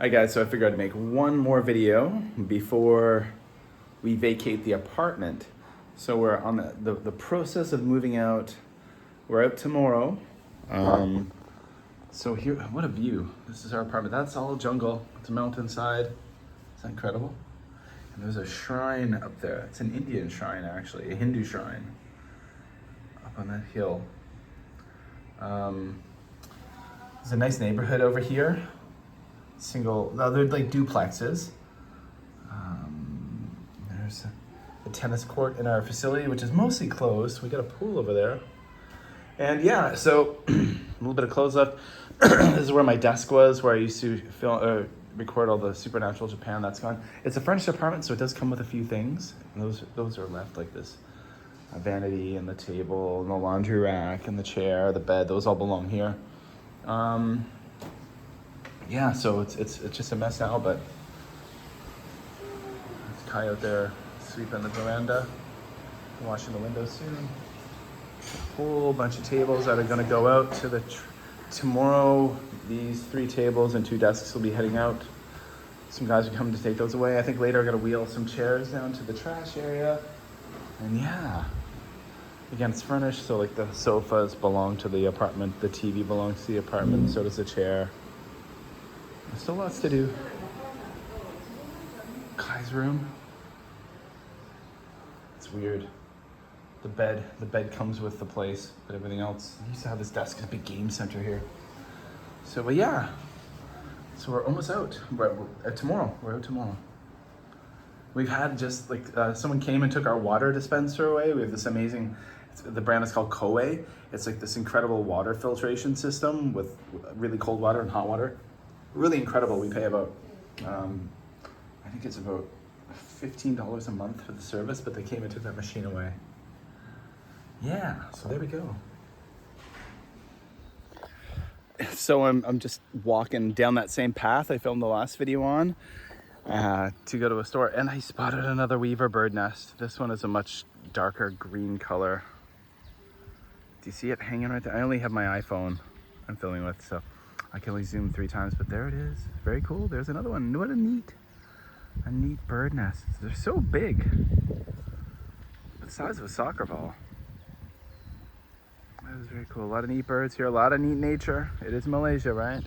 Alright guys, so I figured I'd make one more video before we vacate the apartment. So we're on the process of moving out. We're out tomorrow. So here, what a view. This is our apartment. That's all jungle. It's a mountainside. Is that incredible? And there's a shrine up there. It's an Indian shrine actually, a Hindu shrine. Up on that hill. There's a nice neighborhood over here. They're like duplexes. There's a tennis court in our facility, which is mostly closed. We got a pool over there. And yeah, so a little bit of clothes left. This is where my desk was, where I used to record all the Supernatural Japan. That's gone. It's a furnished apartment, so it does come with a few things. And those are left, like this vanity and the table and the laundry rack and the chair, the bed. Those all belong here. Yeah, so it's just a mess now, but there's Kai out there sweeping the veranda, washing the windows soon. A whole bunch of tables that are gonna go out to tomorrow. These 3 tables and 2 desks will be heading out. Some guys are coming to take those away. I think later I'm gonna wheel some chairs down to the trash area. And yeah, again, it's furnished, so like the sofas belong to the apartment, the TV belongs to the apartment, so does the chair. There's still lots to do. Kai's room. It's weird. The bed comes with the place, but everything else. I used to have this desk, a big game center here. So, but yeah. So we're almost out. We're out tomorrow. We've had just like, someone came and took our water dispenser away. We have this amazing, the brand is called Koei. It's like this incredible water filtration system with really cold water and hot water. Really incredible. We pay about, I think it's about $15 a month for the service, but they came and took that machine away. Yeah, so there we go. So I'm just walking down that same path I filmed the last video on to go to a store, and I spotted another weaver bird nest. This one is a much darker green color. Do you see it hanging right there? I only have my iPhone I'm filming with, so I can only zoom 3 times, but there it is. Very cool. There's another one. What a neat bird nest. They're so big. The size of a soccer ball. That is very cool. A lot of neat birds here. A lot of neat nature. It is Malaysia, right?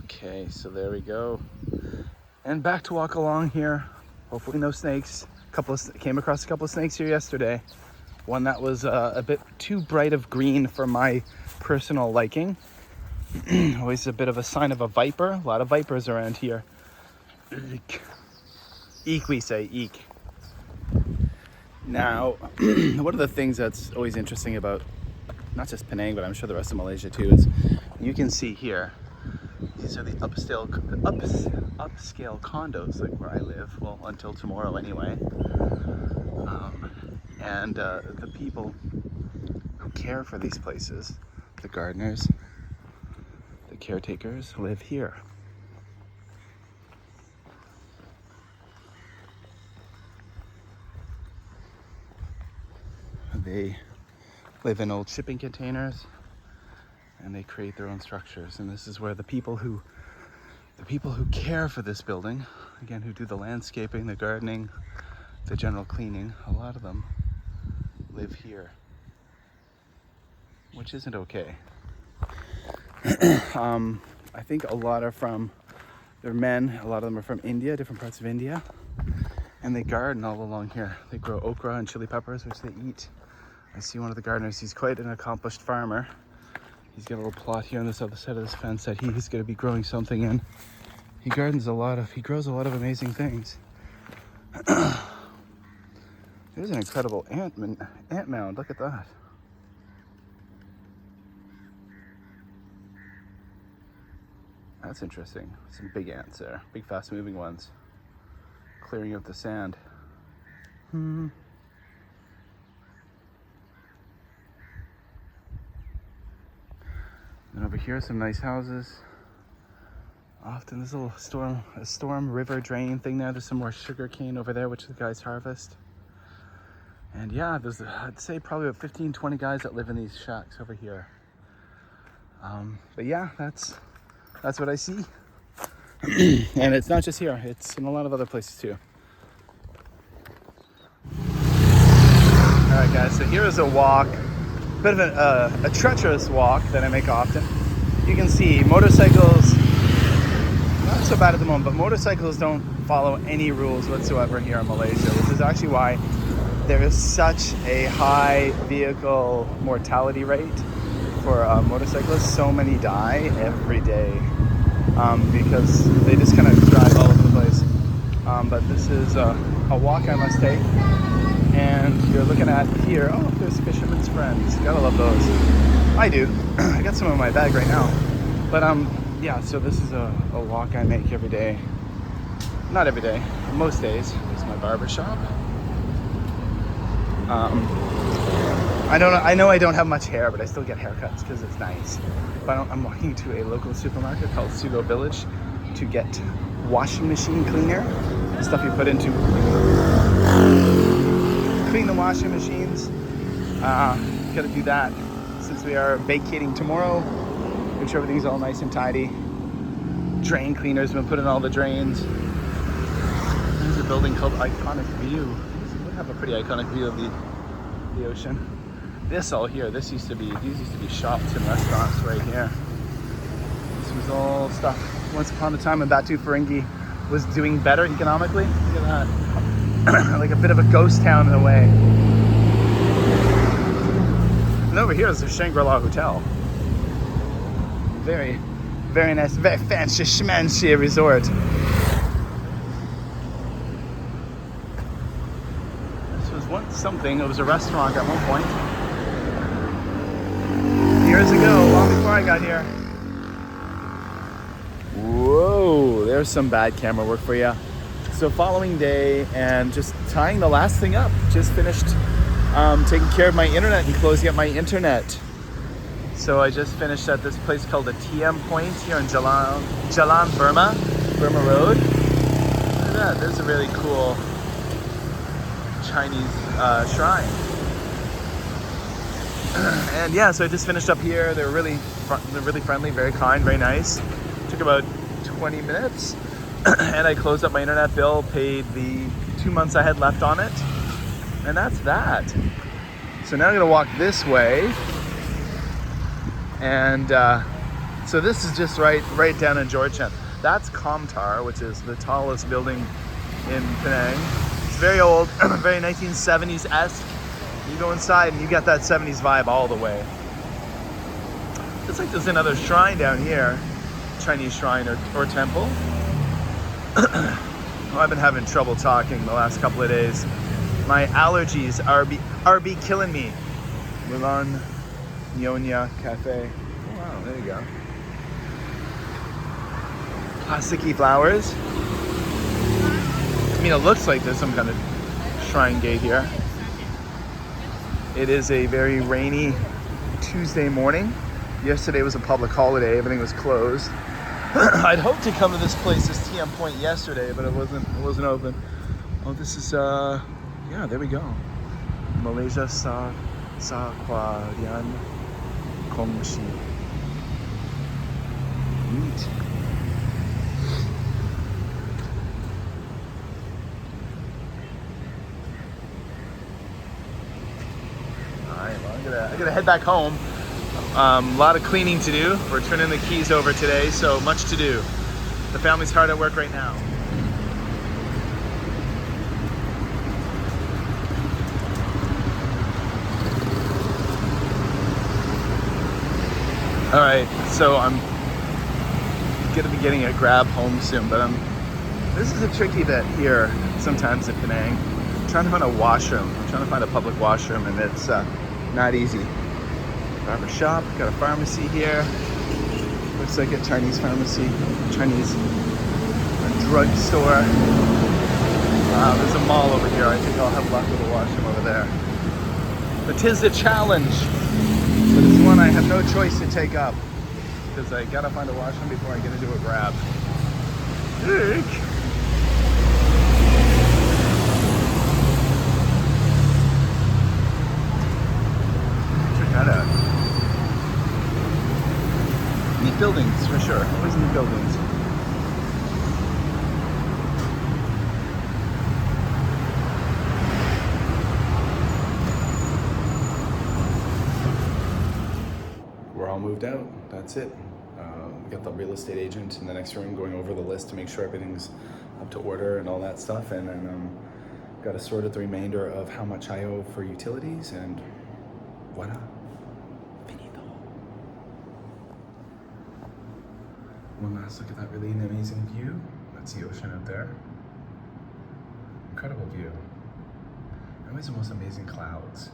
Okay, so there we go. And back to walk along here. Hopefully no snakes. Came across a couple of snakes here yesterday. One that was a bit too bright of green for my personal liking. Always a bit of a sign of a viper. A lot of vipers around here. Eek, we say, eek. Now, one of the things that's always interesting about not just Penang, but I'm sure the rest of Malaysia too, is you can see here, these are the upscale condos, like where I live, well, until tomorrow anyway. And the people who care for these places, the gardeners, the caretakers, live here. They live in old shipping containers, and they create their own structures. And this is where the people who care for this building, again, who do the landscaping, the gardening, the general cleaning, a lot of them live here, which isn't okay. I think a lot are they're men, a lot of them are from India, different parts of India, and they garden all along here. They grow okra and chili peppers, which they eat. I see one of the gardeners, he's quite an accomplished farmer. He's got a little plot here on this other side of this fence that he's going to be growing something in. He grows a lot of amazing things. There's an incredible ant mound, look at that. That's interesting. Some big ants there, big fast moving ones. Clearing out the sand. And over here, some nice houses. Often this little storm river drain thing there. There's some more sugar cane over there, which the guys harvest. And yeah, there's, I'd say probably about 15, 20 guys that live in these shacks over here. But yeah, that's what I see. And it's not just here, it's in a lot of other places too. All right, guys, so here is a walk, a bit of a treacherous walk that I make often. You can see motorcycles, not so bad at the moment, but motorcycles don't follow any rules whatsoever here in Malaysia, which is actually why there is such a high vehicle mortality rate for motorcyclists. So many die every day because they just kind of drive all over the place. But this is a walk I must take. And you're looking at here, oh, there's Fisherman's Friends. Gotta love those. I do. I got some in my bag right now. But yeah, so this is a walk I make every day. Not every day, most days. This is my barber shop. I know I don't have much hair, but I still get haircuts because it's nice. But I'm walking to a local supermarket called Sugo Village to get washing machine cleaner. The stuff you put into clean the washing machines. Gotta do that since we are vacating tomorrow. Make sure everything's all nice and tidy. Drain cleaners, been put in all the drains. There's a building called Iconic View. We have a pretty iconic view of the ocean. This all here, these used to be shops and restaurants right here. This was all stuff. Once upon a time when Batu Ferringhi was doing better economically. Look at that. Like a bit of a ghost town in a way. And over here is the Shangri-La Hotel. Very, very nice, very fancy schmancy resort. This was once something, it was a restaurant at one point. Years ago, long before I got here. Whoa, there's some bad camera work for you. So following day and just tying the last thing up. Just finished taking care of my internet and closing up my internet. So I just finished at this place called the TM Point here in Jalan Burma Road. Look at that, there's a really cool Chinese shrine. And yeah, so I just finished up here. They're really friendly, very kind, very nice. Took about 20 minutes. And I closed up my internet bill, paid the 2 months I had left on it. And that's that. So now I'm gonna walk this way. And so this is just right down in Georgetown. That's Comtar, which is the tallest building in Penang. It's very old, very 1970s-esque. You go inside and you get that 70s vibe all the way. It's like there's another shrine down here, Chinese shrine or temple. Well, I've been having trouble talking the last couple of days. My allergies are be killing me. Mulan Nyonya Cafe. Oh, wow, there you go. Plasticky flowers. I mean, it looks like there's some kind of shrine gate here. It is a very rainy Tuesday morning. Yesterday was a public holiday. Everything was closed. I'd hoped to come to this place, this TM Point, yesterday, but it wasn't open. Oh, this is yeah, there we go. Malaysia Sa Kwarian Kongshi. Neat. Alright, well, I gotta head back home. A lot of cleaning to do. We're turning the keys over today, so much to do. The family's hard at work right now. All right, so I'm gonna be getting a grab home soon, but this is a tricky bit here sometimes in Penang. I'm trying to find a washroom. I'm trying to find a public washroom, and it's not easy. Barber shop, got a pharmacy here. Looks like a Chinese pharmacy, Chinese drugstore. There's a mall over here. I think I'll have luck with a washroom over there. But 'tis a challenge. But it's one I have no choice to take up because I gotta find a washroom before I get into a grab. Check that out. Neat buildings for sure. Always neat buildings. moved out. That's it. We got the real estate agent in the next room going over the list to make sure everything's up to order and all that stuff. And then got to sort out the remainder of how much I owe for utilities, and voila. Finito. One last look at that really amazing view. That's the ocean out there. Incredible view. And always the most amazing clouds.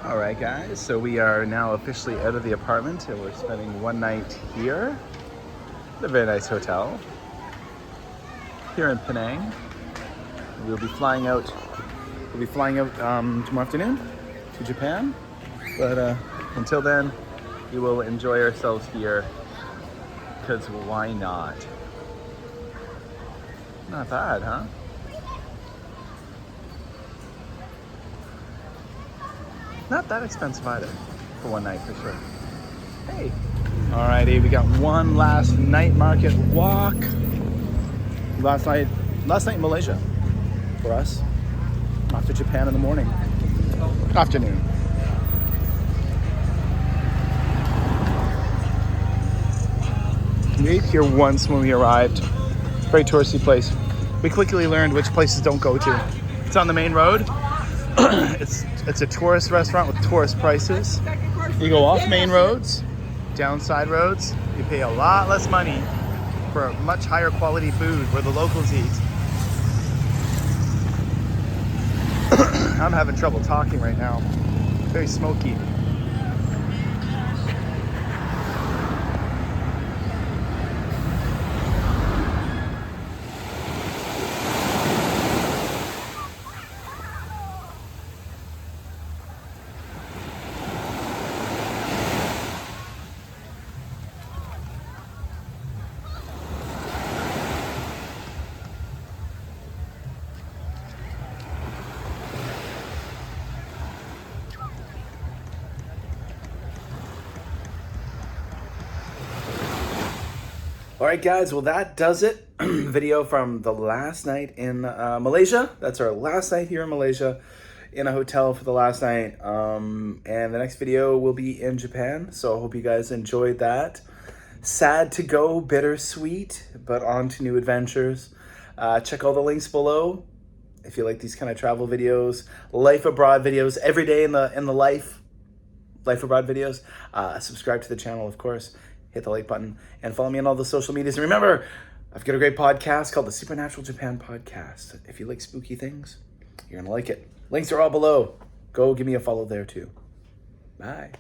All right, guys, so we are now officially out of the apartment and we're spending one night here at a very nice hotel here in Penang. We'll be flying out tomorrow afternoon to Japan, but until then, we will enjoy ourselves here, because why not? Not bad, huh? Not that expensive either for one night, for sure. Hey. Alrighty, we got one last night market walk. Last night in Malaysia for us. Off to Japan in the morning. Afternoon. We ate here once when we arrived. Very touristy place. We quickly learned which places don't go to. It's on the main road. It's a tourist restaurant with tourist prices. You go off main roads, down side roads, you pay a lot less money for much higher quality food where the locals eat. I'm having trouble talking right now. Very smoky. All right, guys, well, that does it. Video from the last night in Malaysia. That's our last night here in Malaysia, in a hotel for the last night. And the next video will be in Japan, so I hope you guys enjoyed that. Sad to go, bittersweet, but on to new adventures. Check all the links below if you like these kind of travel videos, life abroad videos, every day in the life abroad videos. Subscribe to the channel, of course. Hit the like button and follow me on all the social medias. And remember, I've got a great podcast called the Supernatural Japan Podcast. If you like spooky things, you're going to like it. Links are all below. Go give me a follow there too. Bye.